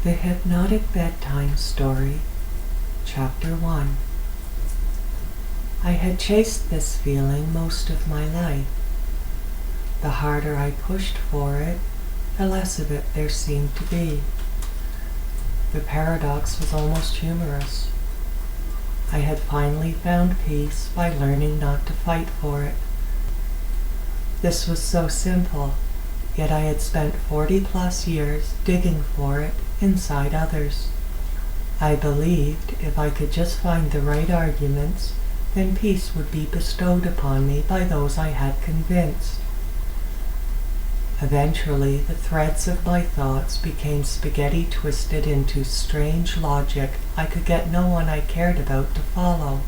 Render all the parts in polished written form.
The Hypnotic Bedtime Story, Chapter 1. I had chased this feeling most of my life. The harder I pushed for it, the less of it there seemed to be. The paradox was almost humorous. I had finally found peace by learning not to fight for it. This was so simple, yet I had spent 40+ years digging for it inside others. I believed if I could just find the right arguments, then peace would be bestowed upon me by those I had convinced. Eventually, the threads of my thoughts became spaghetti twisted into strange logic I could get no one I cared about to follow.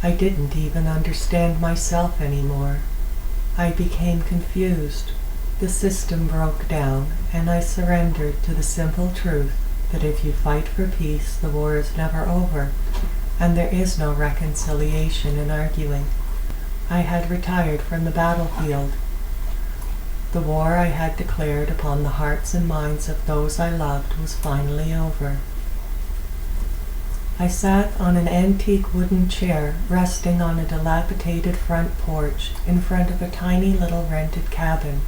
I didn't even understand myself anymore. I became confused. The system broke down, and I surrendered to the simple truth that if you fight for peace, the war is never over, and there is no reconciliation in arguing. I had retired from the battlefield. The war I had declared upon the hearts and minds of those I loved was finally over. I sat on an antique wooden chair resting on a dilapidated front porch in front of a tiny little rented cabin.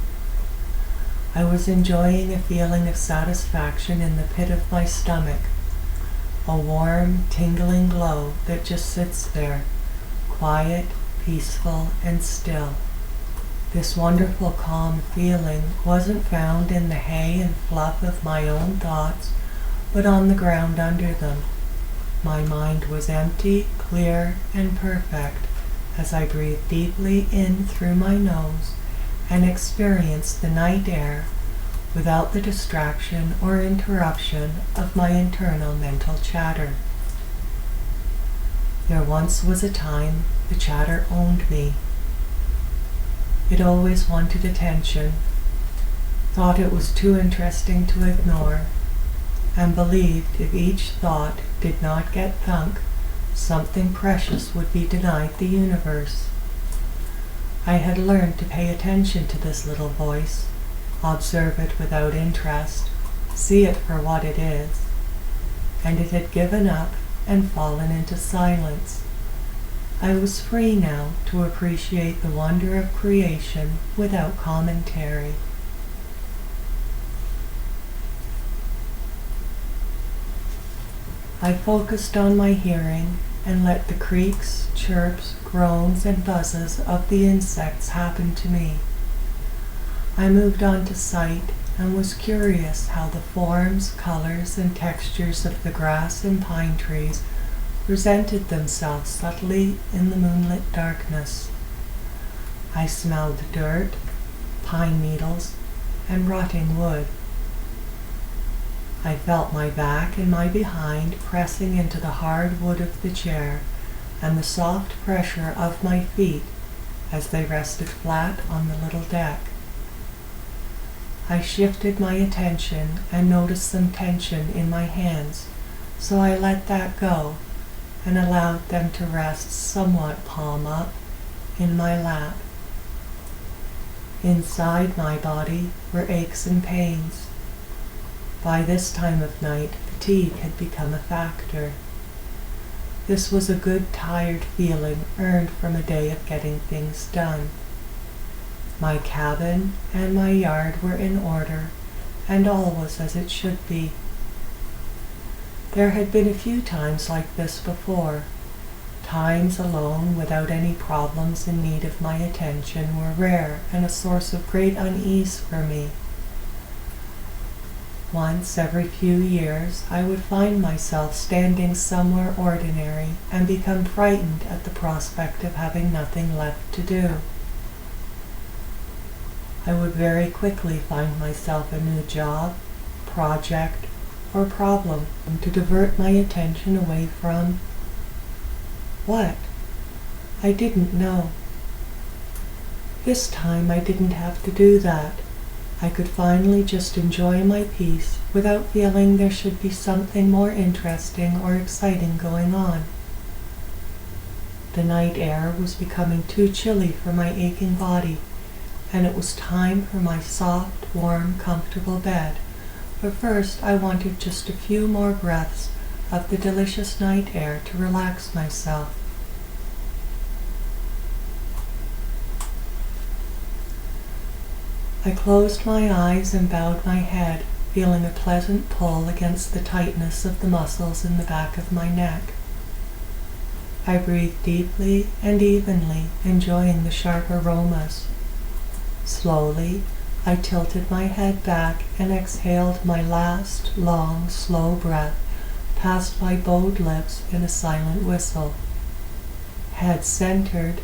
I was enjoying a feeling of satisfaction in the pit of my stomach, a warm, tingling glow that just sits there, quiet, peaceful, and still. This wonderful calm feeling wasn't found in the hay and fluff of my own thoughts, but on the ground under them. My mind was empty, clear, and perfect as I breathed deeply in through my nose and experienced the night air without the distraction or interruption of my internal mental chatter. There once was a time the chatter owned me. It always wanted attention, thought it was too interesting to ignore, and believed if each thought did not get thunk, something precious would be denied the universe. I had learned to pay attention to this little voice, observe it without interest, see it for what it is, and it had given up and fallen into silence. I was free now to appreciate the wonder of creation without commentary. I focused on my hearing and let the creaks, chirps, groans, and buzzes of the insects happen to me. I moved on to sight and was curious how the forms, colors, and textures of the grass and pine trees presented themselves subtly in the moonlit darkness. I smelled dirt, pine needles, and rotting wood. I felt my back and my behind pressing into the hard wood of the chair and the soft pressure of my feet as they rested flat on the little deck. I shifted my attention and noticed some tension in my hands, so I let that go and allowed them to rest somewhat palm up in my lap. Inside my body were aches and pains. By this time of night, fatigue had become a factor. This was a good, tired feeling earned from a day of getting things done. My cabin and my yard were in order, and all was as it should be. There had been a few times like this before. Times alone without any problems in need of my attention were rare and a source of great unease for me. Once every few years, I would find myself standing somewhere ordinary and become frightened at the prospect of having nothing left to do. I would very quickly find myself a new job, project, or problem to divert my attention away from what? I didn't know. This time I didn't have to do that. I could finally just enjoy my peace without feeling there should be something more interesting or exciting going on. The night air was becoming too chilly for my aching body, and it was time for my soft, warm, comfortable bed, but first I wanted just a few more breaths of the delicious night air to relax myself. I closed my eyes and bowed my head, feeling a pleasant pull against the tightness of the muscles in the back of my neck. I breathed deeply and evenly, enjoying the sharp aromas. Slowly, I tilted my head back and exhaled my last, long, slow breath past my bowed lips in a silent whistle. Head centered,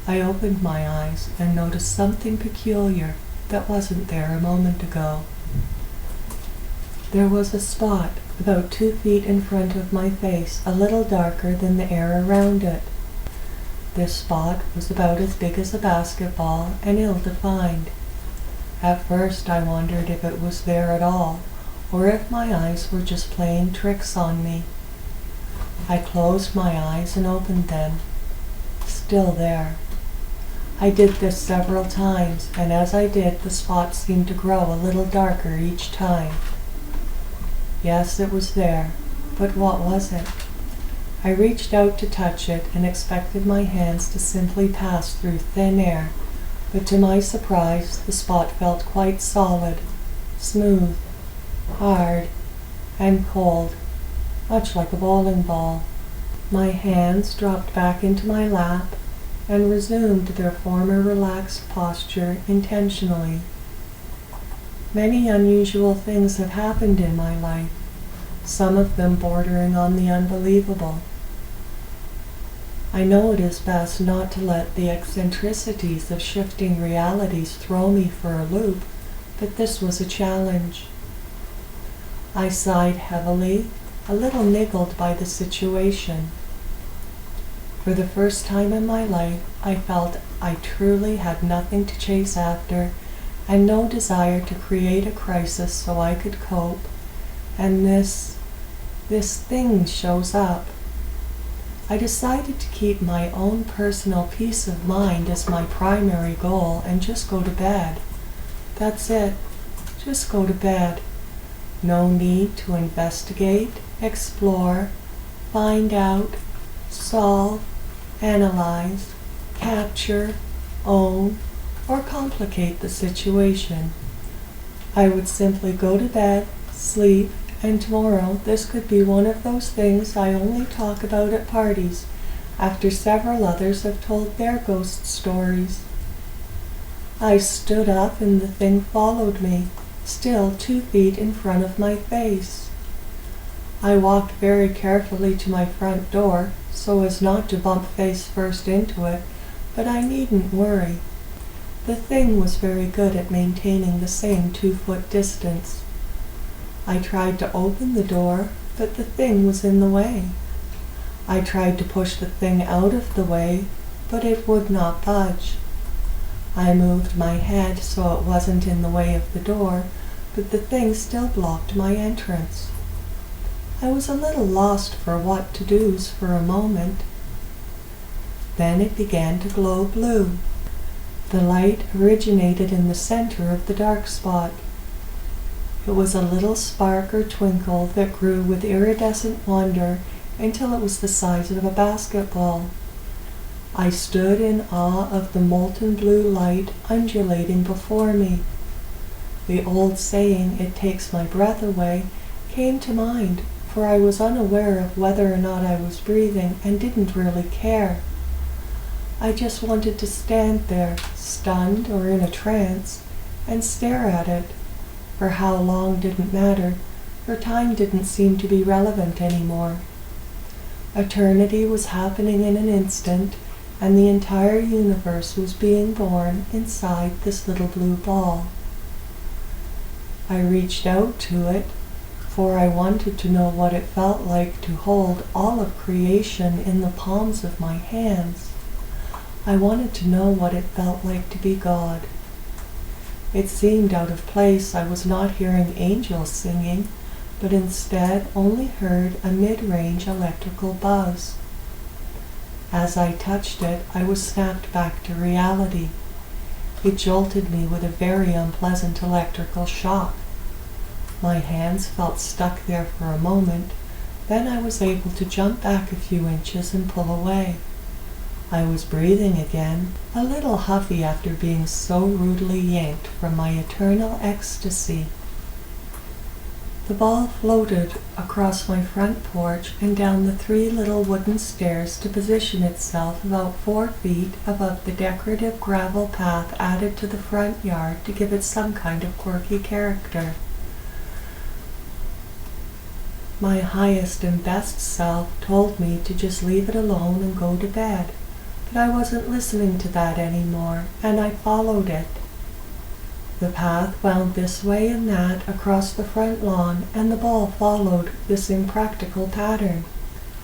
I opened my eyes and noticed something peculiar that wasn't there a moment ago. There was a spot about 2 feet in front of my face, a little darker than the air around it. This spot was about as big as a basketball and ill-defined. At first I wondered if it was there at all, or if my eyes were just playing tricks on me. I closed my eyes and opened them. Still there. I did this several times, and as I did, the spot seemed to grow a little darker each time. Yes, it was there, but what was it? I reached out to touch it and expected my hands to simply pass through thin air, but to my surprise, the spot felt quite solid, smooth, hard, and cold, much like a bowling ball. My hands dropped back into my lap and resumed their former relaxed posture intentionally. Many unusual things have happened in my life, some of them bordering on the unbelievable. I know it is best not to let the eccentricities of shifting realities throw me for a loop, but this was a challenge. I sighed heavily, a little niggled by the situation. For the first time in my life, I felt I truly had nothing to chase after and no desire to create a crisis so I could cope, and this thing shows up. I decided to keep my own personal peace of mind as my primary goal and just go to bed. That's it. Just go to bed. No need to investigate, explore, find out, solve, analyze, capture, own, or complicate the situation. I would simply go to bed, sleep, and tomorrow this could be one of those things I only talk about at parties, after several others have told their ghost stories. I stood up and the thing followed me, still 2 feet in front of my face. I walked very carefully to my front door, so as not to bump face first into it, but I needn't worry. The thing was very good at maintaining the same 2-foot distance. I tried to open the door, but the thing was in the way. I tried to push the thing out of the way, but it would not budge. I moved my head so it wasn't in the way of the door, but the thing still blocked my entrance. I was a little lost for what to do's for a moment. Then it began to glow blue. The light originated in the center of the dark spot. It was a little spark or twinkle that grew with iridescent wonder until it was the size of a basketball. I stood in awe of the molten blue light undulating before me. The old saying, "It takes my breath away," came to mind, for I was unaware of whether or not I was breathing and didn't really care. I just wanted to stand there, stunned or in a trance, and stare at it. For how long didn't matter, for time didn't seem to be relevant anymore. Eternity was happening in an instant, and the entire universe was being born inside this little blue ball. I reached out to it, for I wanted to know what it felt like to hold all of creation in the palms of my hands. I wanted to know what it felt like to be God. It seemed out of place. I was not hearing angels singing, but instead only heard a mid-range electrical buzz. As I touched it, I was snapped back to reality. It jolted me with a very unpleasant electrical shock. My hands felt stuck there for a moment, then I was able to jump back a few inches and pull away. I was breathing again, a little huffy after being so rudely yanked from my eternal ecstasy. The ball floated across my front porch and down the 3 little wooden stairs to position itself about 4 feet above the decorative gravel path added to the front yard to give it some kind of quirky character. My highest and best self told me to just leave it alone and go to bed, but I wasn't listening to that anymore, and I followed it. The path wound this way and that across the front lawn, and the ball followed this impractical pattern.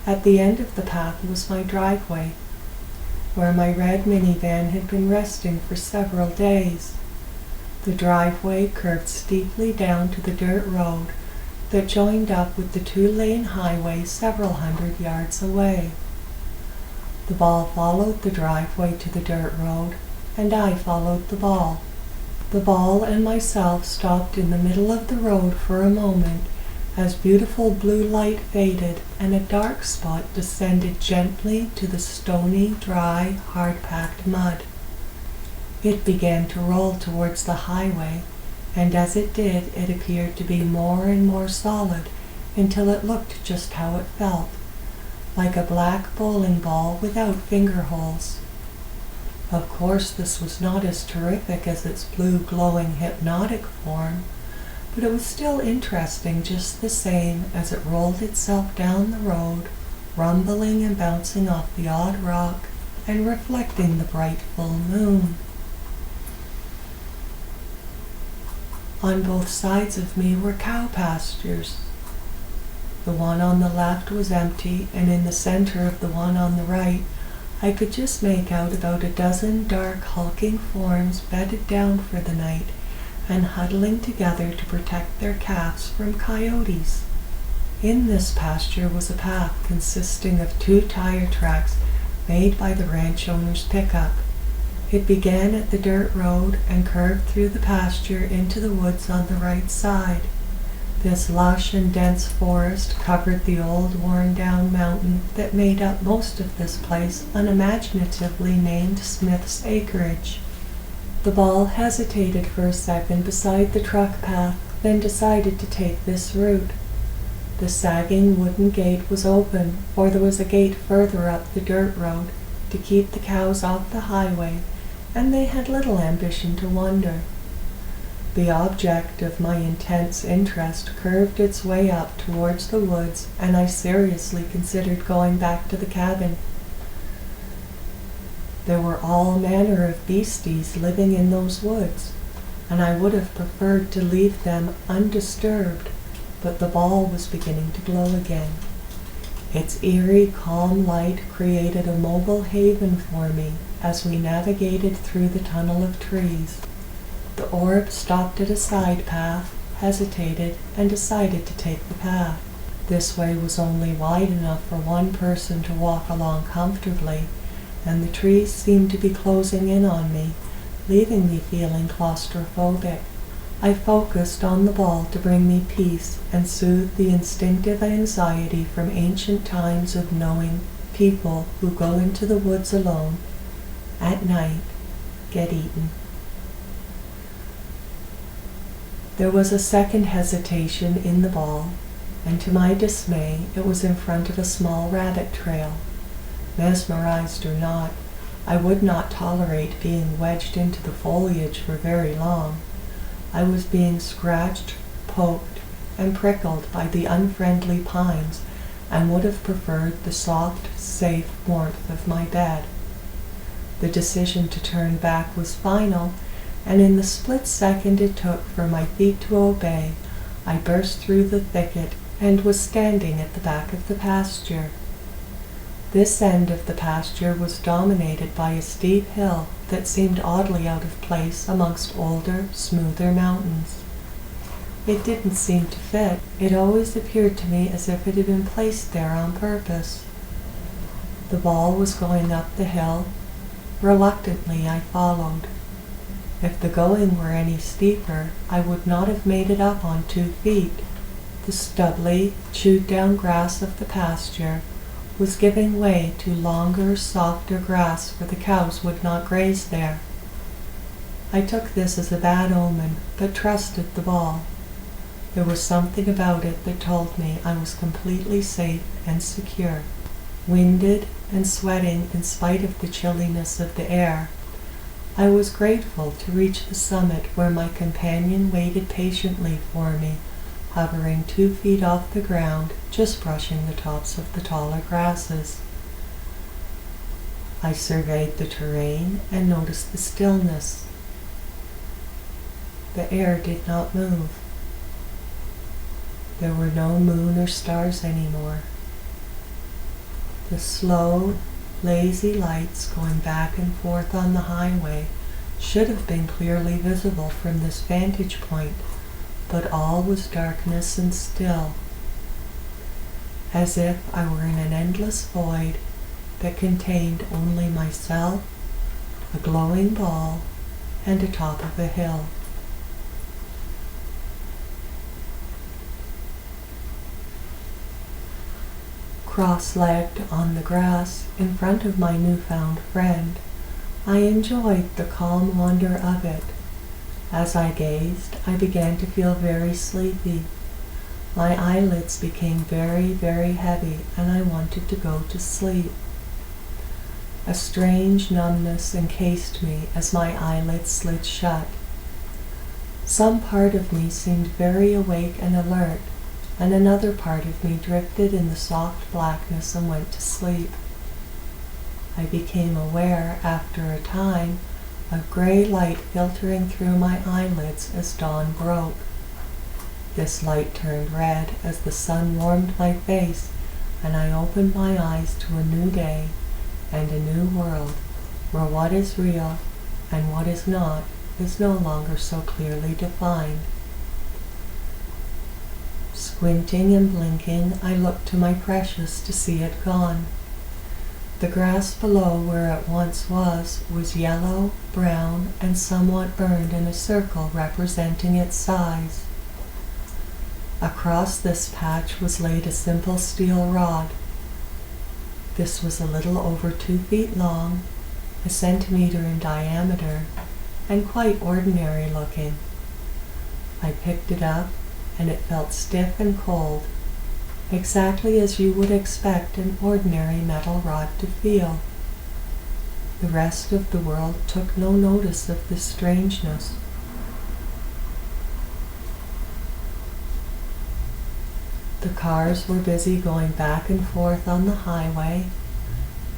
At the end of the path was my driveway, where my red minivan had been resting for several days. The driveway curved steeply down to the dirt road that joined up with the 2-lane highway several hundred yards away. The ball followed the driveway to the dirt road, and I followed the ball. The ball and myself stopped in the middle of the road for a moment as beautiful blue light faded and a dark spot descended gently to the stony, dry, hard-packed mud. It began to roll towards the highway, and as it did, it appeared to be more and more solid until it looked just how it felt, like a black bowling ball without finger holes. Of course, this was not as terrific as its blue glowing hypnotic form, but it was still interesting just the same as it rolled itself down the road, rumbling and bouncing off the odd rock and reflecting the bright full moon. On both sides of me were cow pastures. The one on the left was empty, and in the center of the one on the right, I could just make out about a dozen dark, hulking forms bedded down for the night and huddling together to protect their calves from coyotes. In this pasture was a path consisting of 2 tire tracks made by the ranch owner's pickup. It began at the dirt road and curved through the pasture into the woods on the right side. This lush and dense forest covered the old worn-down mountain that made up most of this place, unimaginatively named Smith's Acreage. The ball hesitated for a second beside the truck path, then decided to take this route. The sagging wooden gate was open, or there was a gate further up the dirt road to keep the cows off the highway, and they had little ambition to wander. The object of my intense interest curved its way up towards the woods, and I seriously considered going back to the cabin. There were all manner of beasties living in those woods, and I would have preferred to leave them undisturbed, but the ball was beginning to glow again. Its eerie, calm light created a mobile haven for me as we navigated through the tunnel of trees. The orb stopped at a side path, hesitated, and decided to take the path. This way was only wide enough for one person to walk along comfortably, and the trees seemed to be closing in on me, leaving me feeling claustrophobic. I focused on the ball to bring me peace and soothe the instinctive anxiety from ancient times of knowing people who go into the woods alone at night get eaten. There was a second hesitation in the ball, and to my dismay it was in front of a small rabbit trail. Mesmerized or not, I would not tolerate being wedged into the foliage for very long. I was being scratched, poked, and prickled by the unfriendly pines, and would have preferred the soft, safe warmth of my bed. The decision to turn back was final, and in the split second it took for my feet to obey, I burst through the thicket and was standing at the back of the pasture. This end of the pasture was dominated by a steep hill that seemed oddly out of place amongst older, smoother mountains. It didn't seem to fit. It always appeared to me as if it had been placed there on purpose. The ball was going up the hill. Reluctantly I followed. If the going were any steeper, I would not have made it up on 2 feet. The stubbly, chewed-down grass of the pasture was giving way to longer, softer grass, for the cows would not graze there. I took this as a bad omen, but trusted the ball. There was something about it that told me I was completely safe and secure. Winded and sweating in spite of the chilliness of the air, I was grateful to reach the summit where my companion waited patiently for me, hovering 2 feet off the ground, just brushing the tops of the taller grasses. I surveyed the terrain and noticed the stillness. The air did not move. There were no moon or stars anymore. The slow, lazy lights going back and forth on the highway should have been clearly visible from this vantage point, but all was darkness and still, as if I were in an endless void that contained only myself, a glowing ball, and a top of a hill. Cross-legged on the grass in front of my newfound friend, I enjoyed the calm wonder of it. As I gazed, I began to feel very sleepy. My eyelids became very, very heavy, and I wanted to go to sleep. A strange numbness encased me as my eyelids slid shut. Some part of me seemed very awake and alert, and another part of me drifted in the soft blackness and went to sleep. I became aware, after a time, of gray light filtering through my eyelids as dawn broke. This light turned red as the sun warmed my face, and I opened my eyes to a new day and a new world, where what is real and what is not is no longer so clearly defined. Squinting and blinking, I looked to my precious to see it gone. The grass below where it once was yellow, brown, and somewhat burned in a circle representing its size. Across this patch was laid a simple steel rod. This was a little over 2 feet long, a centimeter in diameter, and quite ordinary looking. I picked it up, and it felt stiff and cold, exactly as you would expect an ordinary metal rod to feel. The rest of the world took no notice of this strangeness. The cars were busy going back and forth on the highway.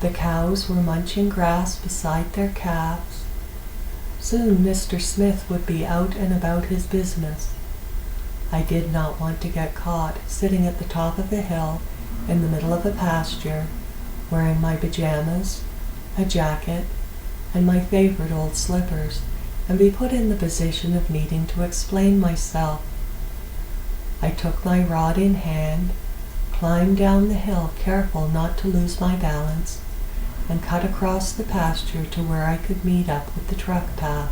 The cows were munching grass beside their calves. Soon Mr. Smith would be out and about his business. I did not want to get caught sitting at the top of a hill in the middle of a pasture, wearing my pajamas, a jacket, and my favorite old slippers, and be put in the position of needing to explain myself. I took my rod in hand, climbed down the hill, careful not to lose my balance, and cut across the pasture to where I could meet up with the truck path.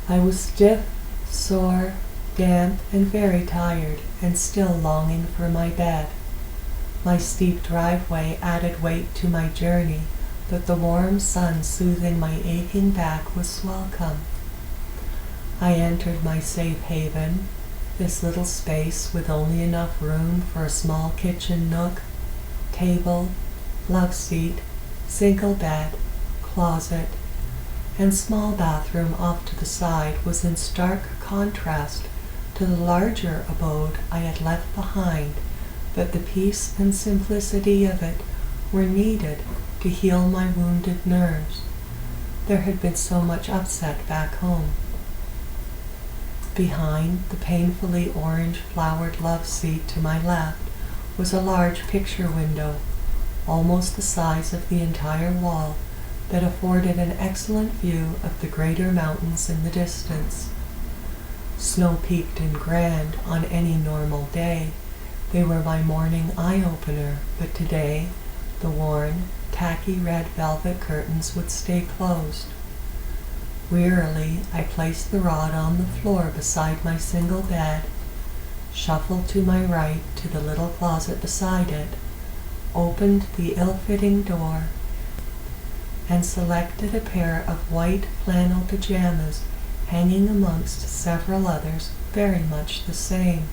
I was stiff, sore, damp, and very tired, and still longing for my bed. My steep driveway added weight to my journey, but the warm sun soothing my aching back was welcome. I entered my safe haven, this little space with only enough room for a small kitchen nook, table, love seat, single bed, closet, and small bathroom off to the side was in stark contrast to the larger abode I had left behind, but the peace and simplicity of it were needed to heal my wounded nerves. There had been so much upset back home. Behind the painfully orange-flowered love seat to my left was a large picture window, almost the size of the entire wall, that afforded an excellent view of the greater mountains in the distance. Snow-peaked and grand on any normal day, they were my morning eye-opener, but today the worn, tacky red velvet curtains would stay closed. Wearily, I placed the rod on the floor beside my single bed, shuffled to my right to the little closet beside it, opened the ill-fitting door, and selected a pair of white flannel pajamas hanging amongst several others very much the same.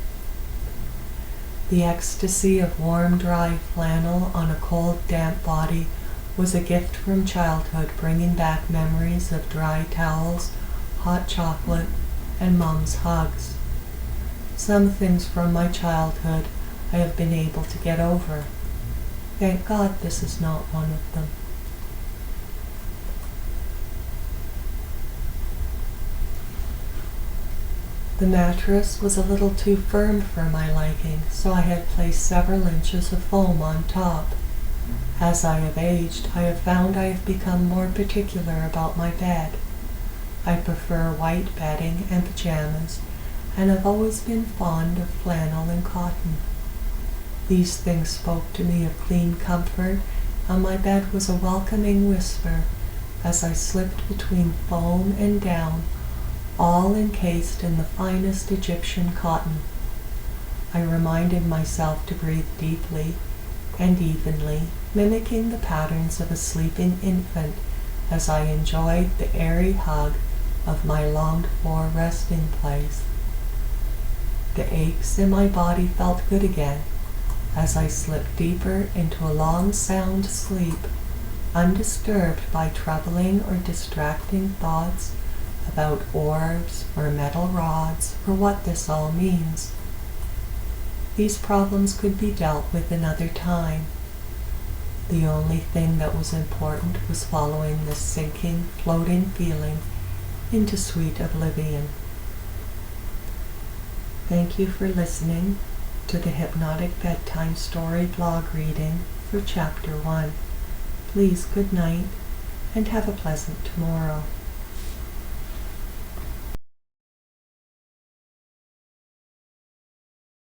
The ecstasy of warm, dry flannel on a cold, damp body was a gift from childhood, bringing back memories of dry towels, hot chocolate, and Mom's hugs. Some things from my childhood I have been able to get over. Thank God this is not one of them. The mattress was a little too firm for my liking, so I had placed several inches of foam on top. As I have aged, I have found I have become more particular about my bed. I prefer white bedding and pajamas, and have always been fond of flannel and cotton. These things spoke to me of clean comfort, and my bed was a welcoming whisper as I slipped between foam and down, all encased in the finest Egyptian cotton. I reminded myself to breathe deeply and evenly, mimicking the patterns of a sleeping infant as I enjoyed the airy hug of my longed-for resting place. The aches in my body felt good again as I slipped deeper into a long, sound sleep, undisturbed by troubling or distracting thoughts about orbs or metal rods or what this all means. These problems could be dealt with another time. The only thing that was important was following this sinking, floating feeling into sweet oblivion. Thank you for listening to the Hypnotic Bedtime Story blog reading for Chapter 1. Please good night and have a pleasant tomorrow.